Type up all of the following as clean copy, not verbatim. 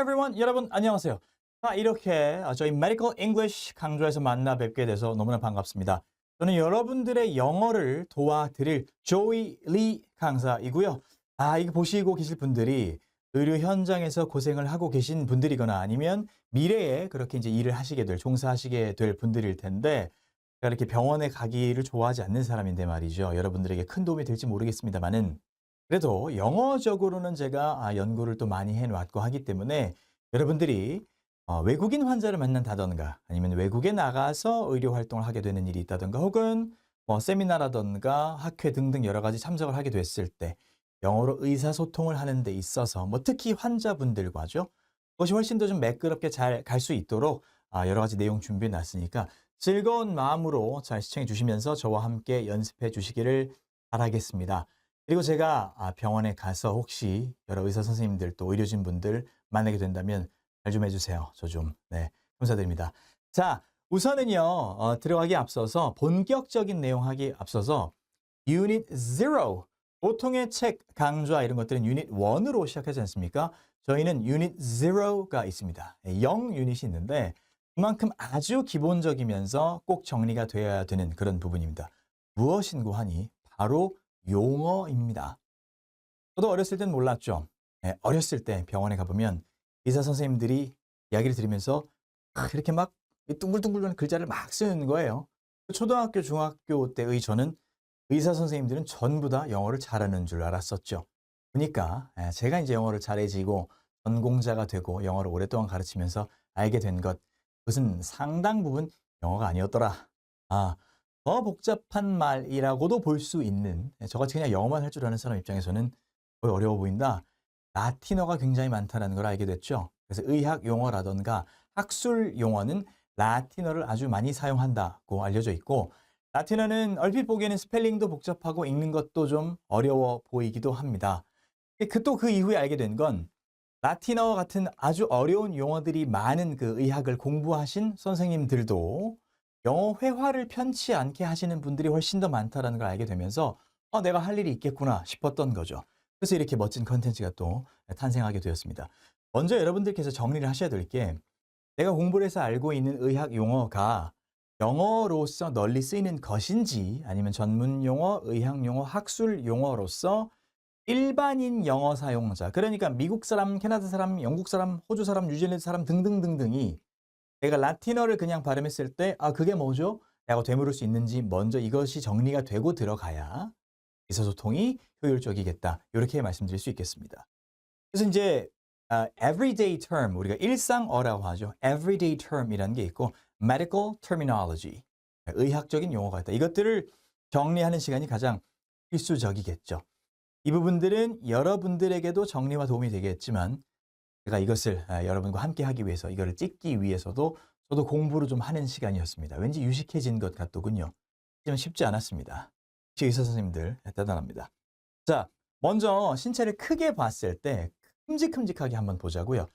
everyone. 여러분 안녕하세요. 이렇게 저희 Medical English 강좌에서 만나 뵙게 돼서 너무나 반갑습니다. 저는 여러분들의 영어를 도와드릴 조이 리 강사이고요. 이거 보시고 계실 분들이 의료 현장에서 고생을 하고 계신 분들이거나 아니면 미래에 그렇게 이제 일을 하시게 될, 종사하시게 될 분들일 텐데 제가 이렇게 병원에 가기를 좋아하지 않는 사람인데 말이죠. 여러분들에게 큰 도움이 될지 모르겠습니다만은 그래도 영어적으로는 제가 연구를 또 많이 해놨고 하기 때문에 여러분들이 외국인 환자를 만난다던가 아니면 외국에 나가서 의료 활동을 하게 되는 일이 있다던가 혹은 뭐 세미나라던가 학회 등등 여러 가지 참석을 하게 됐을 때 영어로 의사소통을 하는 데 있어서 뭐 특히 환자분들과죠. 그것이 훨씬 더 좀 매끄럽게 잘 갈 수 있도록 여러 가지 내용 준비해 놨으니까 즐거운 마음으로 잘 시청해 주시면서 저와 함께 연습해 주시기를 바라겠습니다. 그리고 제가 병원에 가서 혹시 여러 의사 선생님들 또 의료진 분들 만나게 된다면 잘 좀 해주세요. 저 좀 감사드립니다. 자, 우선은요 들어가기 앞서서 본격적인 내용 하기 앞서서 유닛 0 보통의 책 강좌 이런 것들은 유닛 1으로 시작하지 않습니까? 저희는 유닛 0가 있습니다. 0 유닛이 있는데 그만큼 아주 기본적이면서 꼭 정리가 되어야 되는 그런 부분입니다. 무엇인고 하니 바로 용어입니다. 저도 어렸을 땐 몰랐죠. 어렸을 때 병원에 가보면 의사 선생님들이 이야기를 들으면서 이렇게 막 둥글둥글한 글자를 막 쓰는 거예요. 초등학교, 중학교 때의 저는 의사 선생님들은 전부 다 영어를 잘하는 줄 알았었죠. 그러니까 제가 이제 영어를 잘해지고 전공자가 되고 영어를 오랫동안 가르치면서 알게 된 것, 그것은 상당 부분 영어가 아니었더라. 더 복잡한 말이라고도 볼 수 있는 저같이 그냥 영어만 할 줄 아는 사람 입장에서는 거의 어려워 보인다. 라틴어가 굉장히 많다는 걸 알게 됐죠. 그래서 의학 용어라던가 학술 용어는 라틴어를 아주 많이 사용한다고 알려져 있고 라틴어는 얼핏 보기에는 스펠링도 복잡하고 읽는 것도 좀 어려워 보이기도 합니다. 또 그 이후에 알게 된 건 라틴어 같은 아주 어려운 용어들이 많은 그 의학을 공부하신 선생님들도 영어 회화를 편치 않게 하시는 분들이 훨씬 더 많다는 걸 알게 되면서 내가 할 일이 있겠구나 싶었던 거죠. 그래서 이렇게 멋진 컨텐츠가 또 탄생하게 되었습니다. 먼저 여러분들께서 정리를 하셔야 될 게 내가 공부를 해서 알고 있는 의학 용어가 영어로서 널리 쓰이는 것인지 아니면 전문 용어, 의학 용어, 학술 용어로서 일반인 영어 사용자, 그러니까 미국 사람, 캐나다 사람, 영국 사람, 호주 사람, 뉴질랜드 사람 등등등등이 내가 라틴어를 그냥 발음했을 때 그게 뭐죠? 라고 되물을 수 있는지 먼저 이것이 정리가 되고 들어가야 의사소통이 효율적이겠다. 이렇게 말씀드릴 수 있겠습니다. 그래서 이제 everyday term, 우리가 일상어라고 하죠. everyday term이라는 게 있고 medical terminology, 의학적인 용어가 있다. 이것들을 정리하는 시간이 가장 필수적이겠죠. 이 부분들은 여러분들에게도 정리와 도움이 되겠지만 제가 이것을 여러분과 함께 하기 위해서 이거를 찍기 위해서도 저도 공부를 좀 하는 시간이었습니다. 왠지 유식해진 것 같더군요. 하지만 쉽지 않았습니다. 역시 의사 선생님들 대단합니다. 자, 먼저 신체를 크게 봤을 때 큼직큼직하게 한번 보자고요.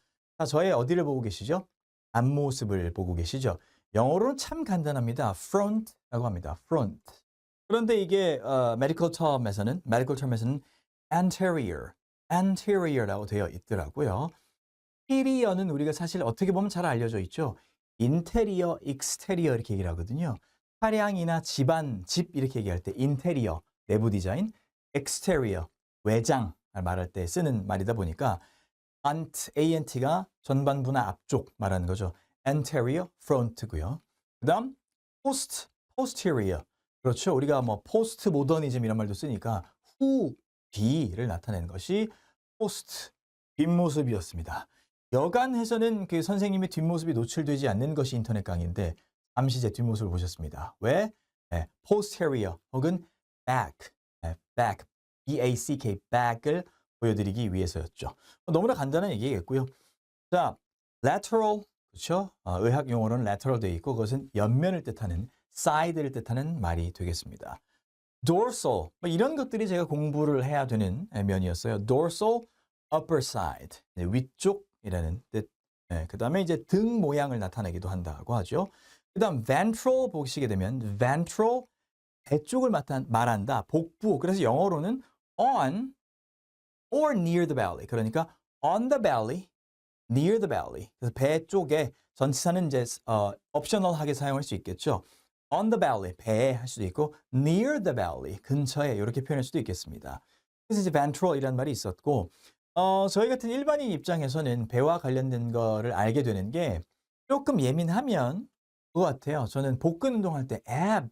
저의 어디를 보고 계시죠? 앞모습을 보고 계시죠? 영어로는 참 간단합니다. front라고 합니다. front. 그런데 이게 medical term에서는 anterior라고 되어 있더라고요. 인테리어는 우리가 사실 어떻게 보면 잘 알려져 있죠. 인테리어, 익스테리어 이렇게 얘기를 하거든요. 차량이나 집안, 집 이렇게 얘기할 때 인테리어, 내부 디자인, exterior, 외장 말할 때 쓰는 말이다 보니까 ant가 전반부나 앞쪽 말하는 거죠. anterior, front고요. 그다음 posterior. 그렇죠. 우리가 뭐 포스트 모더니즘 이런 말도 쓰니까 후, 뒤를 나타내는 것이 포스트, 뒷모습이었습니다. 여간해서는 그 선생님의 뒷모습이 노출되지 않는 것이 인터넷 강의인데 잠시 제 뒷모습을 보셨습니다. 왜? posterior 혹은 back, back, B-A-C-K, back을 보여드리기 위해서였죠. 너무나 간단한 얘기겠고요. 자, lateral, 그렇죠? 의학 용어로는 lateral 되어 있고 그것은 옆면을 뜻하는 side를 뜻하는 말이 되겠습니다. dorsal, 이런 것들이 제가 공부를 해야 되는 면이었어요. dorsal, upper side, 위쪽이라는 뜻. 그 다음에 이제 등 모양을 나타내기도 한다고 하죠. 그 다음 ventral 보시게 되면 ventral, 배 쪽을 말한다. 복부. 그래서 영어로는 on or near the belly. 그러니까 on the belly near the belly. 그래서 배 쪽에 전치사는 이제 옵셔널하게 사용할 수 있겠죠. on the belly, 배에 할 수도 있고 near the belly, 근처에 이렇게 표현할 수도 있겠습니다. 그래서 이제 ventral이라는 말이 있었고 저희 같은 일반인 입장에서는 배와 관련된 거를 알게 되는 게 조금 예민하면 그거 같아요. 저는 복근 운동할 때 ab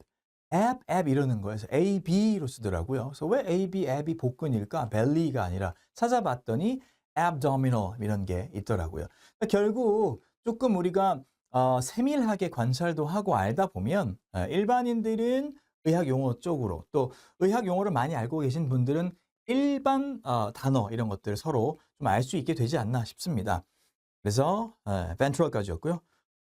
이러는 거예요. 그래서 AB로 쓰더라고요. 그래서 왜 AB, ab이 복근일까? belly가 아니라 찾아봤더니 abdominal 이런 게 있더라고요. 그러니까 결국 조금 우리가 세밀하게 관찰도 하고 알다 보면 일반인들은 의학 용어 쪽으로 또 의학 용어를 많이 알고 계신 분들은 일반 단어 이런 것들을 서로 좀 알 수 있게 되지 않나 싶습니다. 그래서 ventral까지였고요.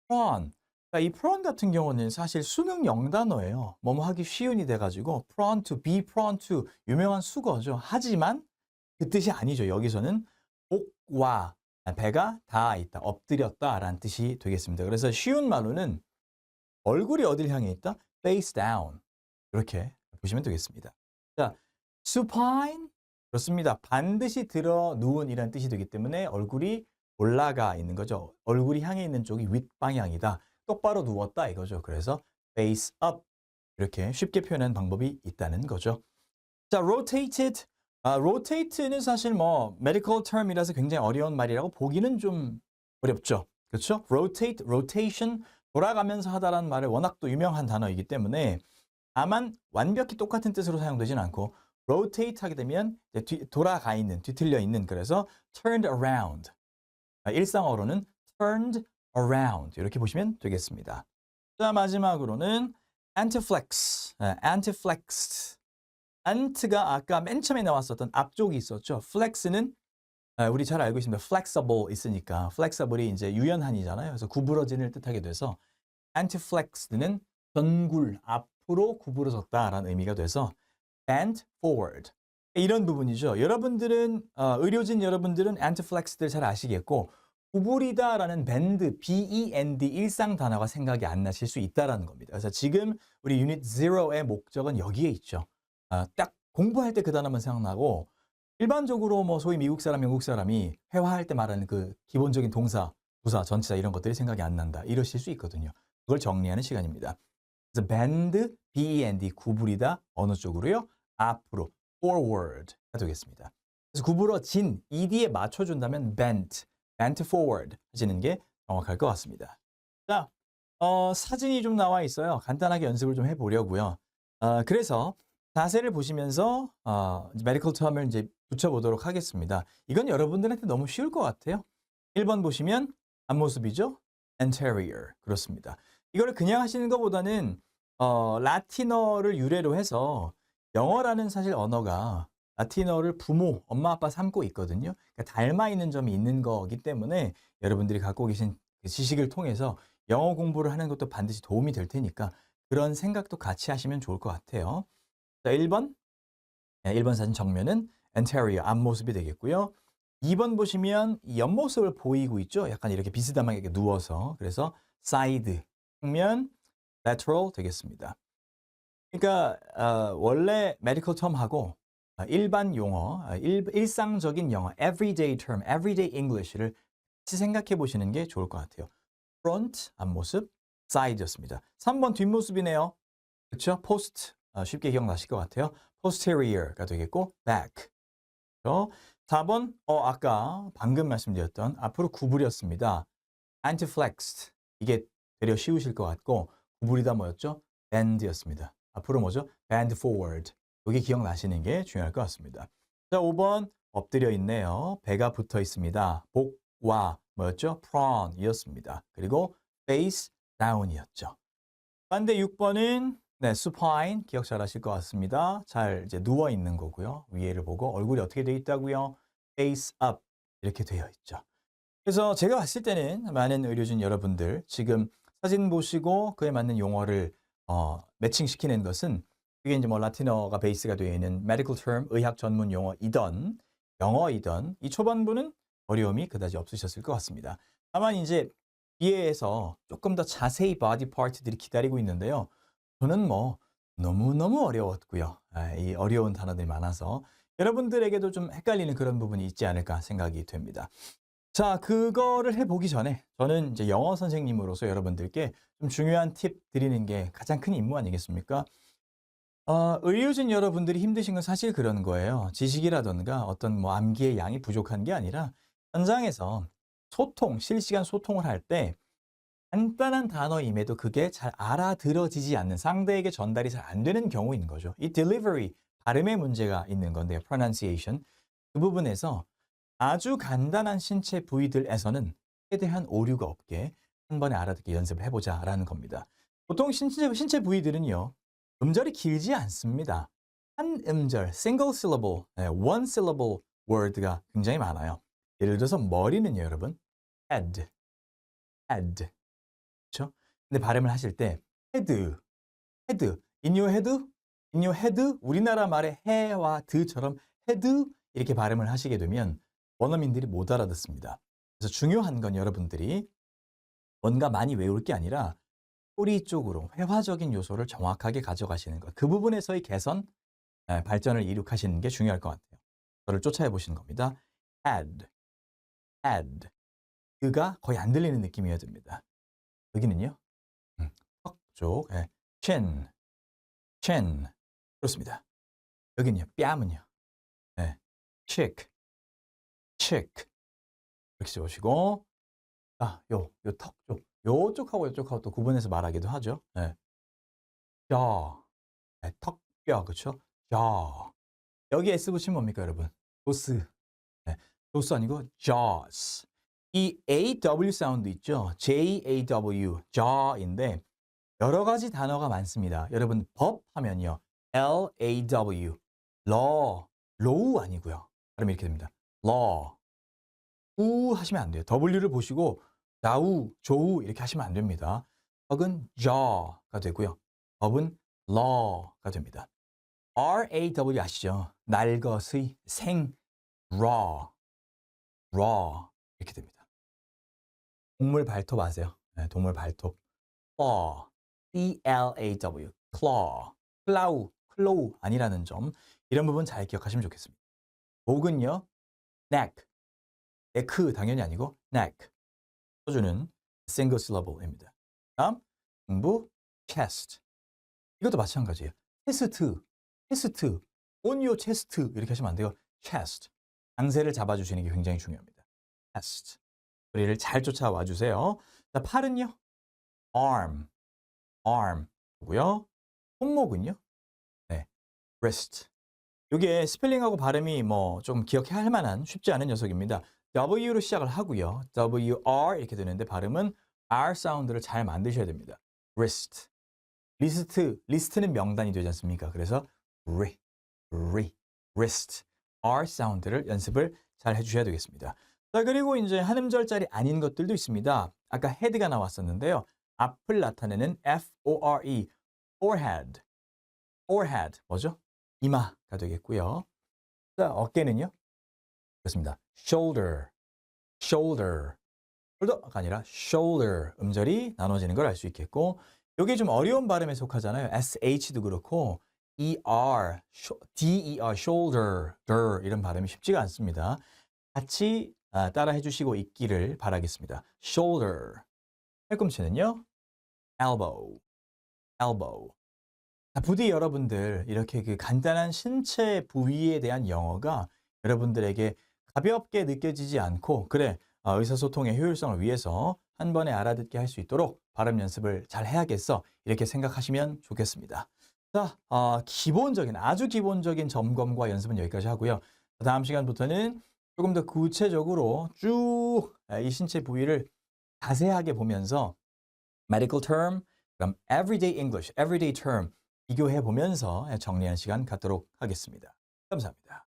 prawn. 이 prawn 같은 경우는 사실 수능 영단어예요. 뭐뭐 하기 쉬운이 돼가지고 prawn to, be prawn to 유명한 수거죠. 하지만 그 뜻이 아니죠. 여기서는 복와 배가 닿아 있다, 엎드렸다라는 뜻이 되겠습니다. 그래서 쉬운 말로는 얼굴이 어딜 향해 있다? face down. 이렇게 보시면 되겠습니다. 자, supine 그렇습니다. 반드시 들어 누운이라는 뜻이 되기 때문에 얼굴이 올라가 있는 거죠. 얼굴이 향해 있는 쪽이 윗방향이다. 똑바로 누웠다 이거죠. 그래서 face up 이렇게 쉽게 표현하는 방법이 있다는 거죠. 자, rotated. rotate는 사실 뭐 medical term이라서 굉장히 어려운 말이라고 보기는 좀 어렵죠. 그렇죠? rotate, rotation, 돌아가면서 하다라는 말을 워낙 또 유명한 단어이기 때문에 다만 완벽히 똑같은 뜻으로 사용되지는 않고 rotate 하게 되면 돌아가 있는, 뒤틀려 있는 그래서 turned around. 일상어로는 turned around 이렇게 보시면 되겠습니다. 자, 마지막으로는 antiflex. antiflex. ant가 아까 맨 처음에 나왔었던 앞쪽이 있었죠. flex는 우리 잘 알고 있습니다. flexible 있으니까 flexible이 이제 유연한이잖아요. 그래서 구부러진을 뜻하게 돼서 antiflex는 전굴 앞으로 구부러졌다라는 의미가 돼서 bend forward 이런 부분이죠. 여러분들은 의료진 여러분들은 antiflex들 잘 아시겠고 구부리다라는 bend, B-E-N-D 일상 단어가 생각이 안 나실 수 있다라는 겁니다. 그래서 지금 우리 유닛 0의 목적은 여기에 있죠. 딱 공부할 때 그 단어만 생각나고 일반적으로 뭐 소위 미국 사람, 영국 사람이 회화할 때 말하는 그 기본적인 동사, 부사, 전치사 이런 것들이 생각이 안 난다. 이러실 수 있거든요. 그걸 정리하는 시간입니다. 그래서 bend, B-E-N-D 구부리다 어느 쪽으로요? 앞으로, forward가 되겠습니다. 그래서 구부러진 ED에 맞춰준다면 bent forward 하시는 게 정확할 것 같습니다. 자, 사진이 좀 나와 있어요. 간단하게 연습을 좀 해보려고요. 그래서 자세를 보시면서 메디컬 term을 이제 붙여보도록 하겠습니다. 이건 여러분들한테 너무 쉬울 것 같아요. 1번 보시면 앞모습이죠. anterior 그렇습니다. 이거를 그냥 하시는 것보다는 라틴어를 유래로 해서 영어라는 사실 언어가 라틴어를 부모, 엄마, 아빠 삼고 있거든요. 그러니까 닮아 있는 점이 있는 거기 때문에 여러분들이 갖고 계신 그 지식을 통해서 영어 공부를 하는 것도 반드시 도움이 될 테니까 그런 생각도 같이 하시면 좋을 것 같아요. 자, 1번. 1번 사진 정면은 anterior, 앞모습이 되겠고요. 2번 보시면 이 옆모습을 보이고 있죠. 약간 이렇게 비스듬하게 이렇게 누워서. 그래서 side, 측면, lateral 되겠습니다. 그러니까 원래 medical term하고 일반 용어, 일상적인 영어, everyday term, everyday English를 같이 생각해 보시는 게 좋을 것 같아요. front, 앞모습, side였습니다. 3번 뒷모습이네요. 그렇죠? post, 쉽게 기억나실 것 같아요. posterior가 되겠고 back. 그렇죠? 4번 아까 방금 말씀드렸던 앞으로 구부렸습니다. antiflexed. 이게 되려 쉬우실 것 같고 구부리다 뭐였죠? bend였습니다. 앞으로 뭐죠? bend forward. 여기 기억나시는 게 중요할 것 같습니다. 자, 5번 엎드려 있네요. 배가 붙어 있습니다. 복와 뭐였죠? prawn이었습니다. 그리고 face down이었죠. 반대 6번은 네, supine 기억 잘 하실 것 같습니다. 잘 이제 누워 있는 거고요. 위에를 보고 얼굴이 어떻게 되어 있다고요? face up 이렇게 되어 있죠. 그래서 제가 봤을 때는 많은 의료진 여러분들 지금 사진 보시고 그에 맞는 용어를 매칭시키는 것은 그게 이제 뭐 라틴어가 베이스가 되어 있는 medical term 의학 전문 용어이던 영어이던 이 초반부는 어려움이 그다지 없으셨을 것 같습니다. 다만 이제 뒤에서 조금 더 자세히 body part들이 기다리고 있는데요. 저는 뭐 너무너무 어려웠고요. 이 어려운 단어들이 많아서 여러분들에게도 좀 헷갈리는 그런 부분이 있지 않을까 생각이 됩니다. 자, 그거를 해보기 전에 저는 이제 영어 선생님으로서 여러분들께 좀 중요한 팁 드리는 게 가장 큰 임무 아니겠습니까? 의료진 여러분들이 힘드신 건 사실 그런 거예요. 지식이라든가 어떤 뭐 암기의 양이 부족한 게 아니라 현장에서 실시간 소통을 할 때 간단한 단어임에도 그게 잘 알아들어지지 않는 상대에게 전달이 잘 안 되는 경우인 거죠. 이 delivery, 발음의 문제가 있는 건데요. pronunciation. 그 부분에서 아주 간단한 신체 부위들에서는 최대한 오류가 없게 한 번에 알아듣게 연습을 해보자라는 겁니다. 보통 신체 부위들은요. 음절이 길지 않습니다. 한 음절, single syllable, one syllable word가 굉장히 많아요. 예를 들어서 머리는요, 여러분. head, head. 그렇죠? 근데 발음을 하실 때 head, head, in your head, in your head, 우리나라 말의 해와 드처럼 head 이렇게 발음을 하시게 되면 원어민들이 못 알아듣습니다. 그래서 중요한 건 여러분들이 뭔가 많이 외울 게 아니라 소리 쪽으로 회화적인 요소를 정확하게 가져가시는 것. 그 부분에서의 개선, 발전을 이룩하시는 게 중요할 것 같아요. 저를 쫓아해 보시는 겁니다. had, had. 그가 거의 안 들리는 느낌이어야 됩니다. 여기는요. 턱 쪽, chin, chin. 그렇습니다. 여기는요. 뺨은요. cheek, cheek. 이렇게 적으시고 요 턱 쪽. 요쪽하고 요쪽하고 또 구분해서 말하기도 하죠. jaw. 턱뼈, 그쵸? jaw. 여기 S 붙이면 뭡니까, 여러분? 조스. 조스 아니고 jaws. 이 AW 사운드 있죠? JAW, jaw인데 여러 가지 단어가 많습니다. 여러분 법 하면요. LAW, law 아니고요. 발음이 이렇게 됩니다. law. 우 하시면 안 돼요. W를 보시고 좌우, 조우 이렇게 하시면 안 됩니다. 턱은 jaw가 되고요. 법은 law가 됩니다. RAW 아시죠? 날것의 생, raw 이렇게 됩니다. 동물 발톱 아세요? 동물 발톱. claw, C-L-A-W, claw 아니라는 점. 이런 부분 잘 기억하시면 좋겠습니다. 목은요, neck, neck 당연히 아니고 neck. 소주는 single syllable입니다. 다음, 중부, chest. 이것도 마찬가지예요. chest, on your chest 이렇게 하시면 안 돼요. chest. 강세를 잡아주시는 게 굉장히 중요합니다. chest. 소리를 잘 쫓아와 주세요. 자, 팔은요, arm고요. 손목은요, wrist. 이게 스펠링하고 발음이 뭐 좀 기억해야 할 만한 쉽지 않은 녀석입니다. W로 시작을 하고요. WR 이렇게 되는데 발음은 R 사운드를 잘 만드셔야 됩니다. wrist. 리스트는 명단이 되지 않습니까? 그래서 wrist. R 사운드를 연습을 잘 해주셔야 되겠습니다. 자, 그리고 이제 한 음절짜리 아닌 것들도 있습니다. 아까 head가 나왔었는데요. 앞을 나타내는 F-O-R-E, forehead. 뭐죠? 이마가 되겠고요. 자, 어깨는요? 그렇습니다. shoulder가 아니라 shoulder. 음절이 나눠지는 걸 알 수 있겠고, 이게 좀 어려운 발음에 속하잖아요. SH도 그렇고, DER, shoulder, 이런 발음이 쉽지가 않습니다. 같이 따라 해주시고 있기를 바라겠습니다. shoulder. 팔꿈치는요? elbow. 부디 여러분들 이렇게 그 간단한 신체 부위에 대한 영어가 여러분들에게 가볍게 느껴지지 않고 그래 의사소통의 효율성을 위해서 한 번에 알아듣게 할 수 있도록 발음 연습을 잘 해야겠어 이렇게 생각하시면 좋겠습니다. 자, 아주 기본적인 점검과 연습은 여기까지 하고요. 다음 시간부터는 조금 더 구체적으로 쭉 이 신체 부위를 자세하게 보면서 medical term, 그럼 everyday English, everyday term 비교해 보면서 정리한 시간 갖도록 하겠습니다. 감사합니다.